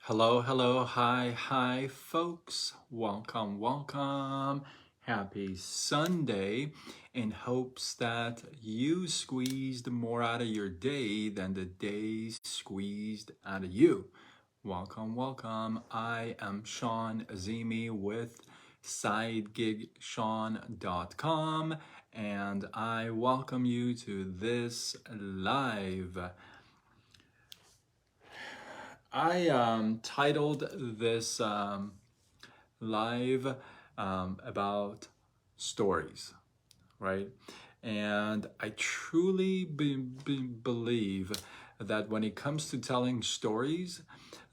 Hello, hello, hi, folks. Welcome. Happy Sunday. In hopes that you squeezed more out of your day than the day squeezed out of you. Welcome. I am Sean Azimi with SideGigSean.com, and I welcome you to this live. I titled this live about stories, right? And I truly believe that when it comes to telling stories,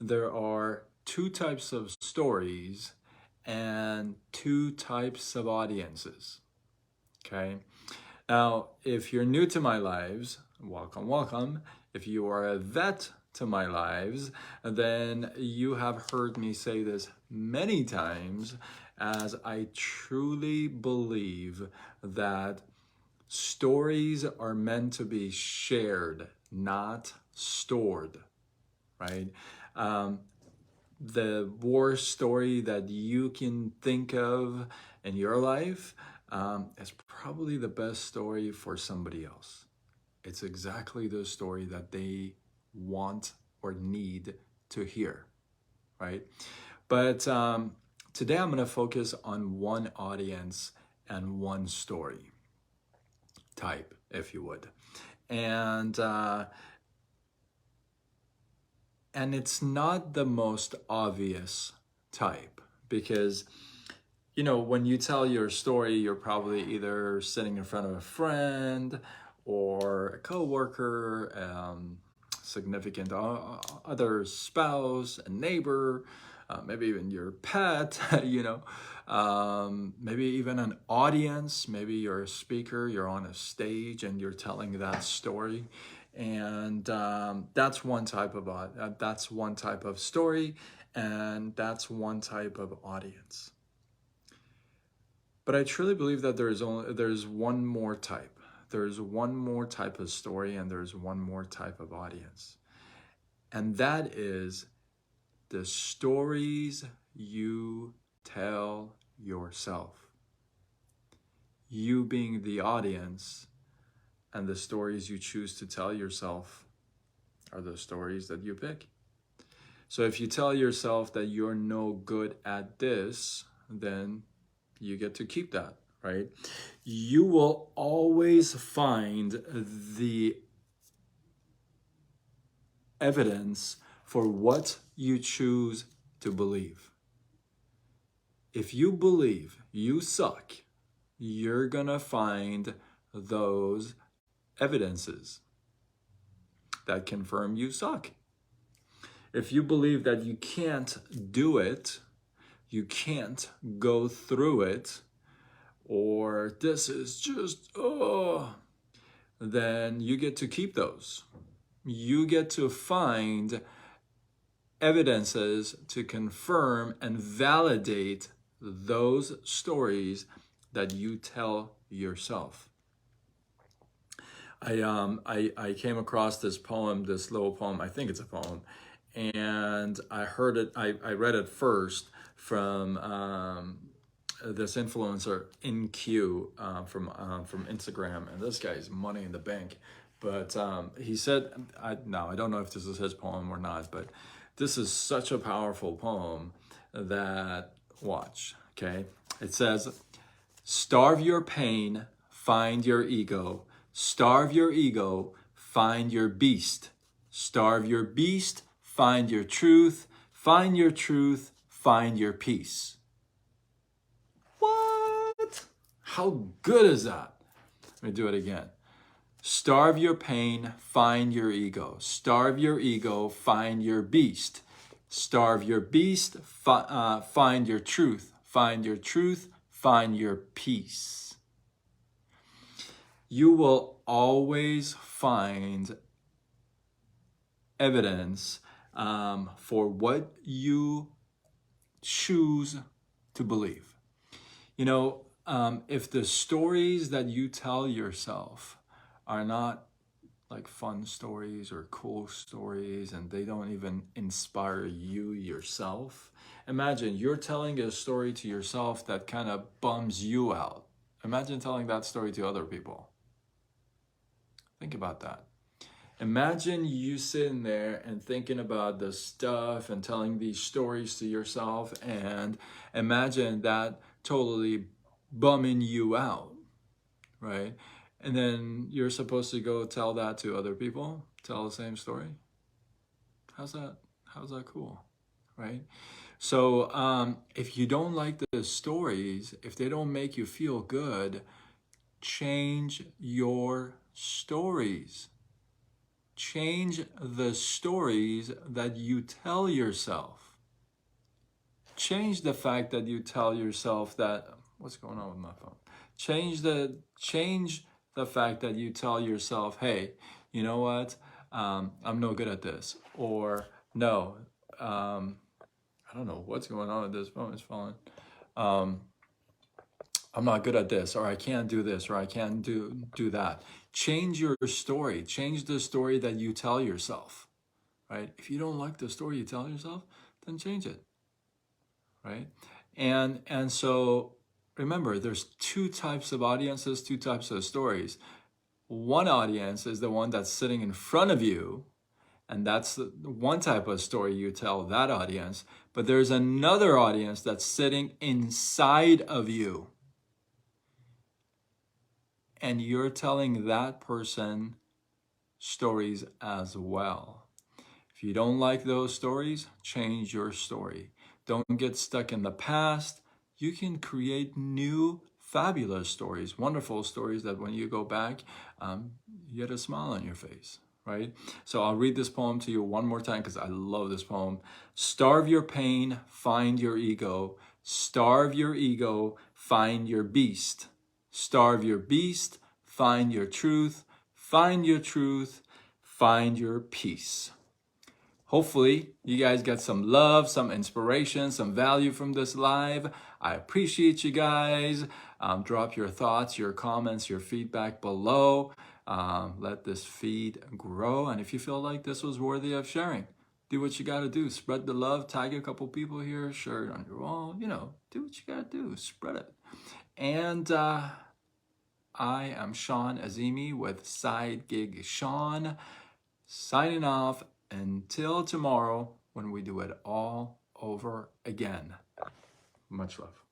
there are two types of stories and two types of audiences, okay? Now, if you're new to my lives, welcome. If you are a vet to my lives, then you have heard me say this many times, as I truly believe that stories are meant to be shared, not stored, right? The worst story that you can think of in your life is probably the best story for somebody else. It's exactly the story that they want or need to hear, right? But today I'm going to focus on one audience and one story type, if you would. And it's not the most obvious type because, you know, when you tell your story, you're probably either sitting in front of a friend or a coworker, significant other spouse, a neighbor, maybe even your pet, maybe even an audience. Maybe you're a speaker, you're on a stage and you're telling that story. And that's one type of story, and that's one type of audience. But I truly believe that there's one more type. There's one more type of story, and there's one more type of audience. And that is the stories you tell yourself. You being the audience, and the stories you choose to tell yourself are the stories that you pick. So if you tell yourself that you're no good at this, then you get to keep that, right? You will always find the evidence for what you choose to believe. If you believe you suck, you're gonna find those evidences that confirm you suck. If you believe that you can't do it, you can't go through it, or this is just, then you get to keep those. You get to find evidences to confirm and validate those stories that you tell yourself. I came across this poem, this little poem, I think it's a poem, and I read it first from this influencer InQ from Instagram, and this guy's money in the bank. But he said, I don't know if this is his poem or not, but this is such a powerful poem that, watch, okay? It says, starve your pain, find your ego. Starve your ego, find your beast. Starve your beast, find your truth. Find your truth, find your peace. What? How good is that? Let me do it again. Starve your pain, find your ego. Starve your ego, find your beast. Starve your beast, find your truth. Find your truth, find your peace. You will always find evidence for what you choose to believe. You know, if the stories that you tell yourself are not like fun stories or cool stories, and they don't even inspire you yourself. Imagine you're telling a story to yourself that kind of bums you out. Imagine telling that story to other people. Think about that. Imagine you sitting there and thinking about the stuff and telling these stories to yourself, and imagine that totally bumming you out, right? And then you're supposed to go tell that to other people, tell the same story. How's that cool, right? So if you don't like the stories, if they don't make you feel good, change your stories. Change the stories that you tell yourself. Change the fact that you tell yourself that, what's going on with my phone? Change the fact that you tell yourself, hey, you know what? I'm no good at this. Or no, I don't know what's going on with this phone. It's falling. I'm not good at this, or I can't do this, or I can't do that. Change your story. Change the story that you tell yourself, right? If you don't like the story you tell yourself, then change it, right? And so remember, there's two types of audiences, two types of stories. One audience is the one that's sitting in front of you, and that's the one type of story you tell that audience. But there's another audience that's sitting inside of you, and you're telling that person stories as well. If you don't like those stories, change your story. Don't get stuck in the past. You can create new fabulous stories, wonderful stories that when you go back, you get a smile on your face, right? So I'll read this poem to you one more time because I love this poem. Starve your pain, find your ego. Starve your ego, find your beast. Starve your beast, find your truth. Find your truth, find your peace. Hopefully, you guys got some love, some inspiration, some value from this live. I appreciate you guys. Drop your thoughts, your comments, your feedback below. Let this feed grow. And if you feel like this was worthy of sharing, do what you got to do. Spread the love. Tag a couple people here. Share it on your wall. Do what you got to do. Spread it. And I am Sean Azimi with Side Gig Sean, signing off until tomorrow when we do it all over again. Much love.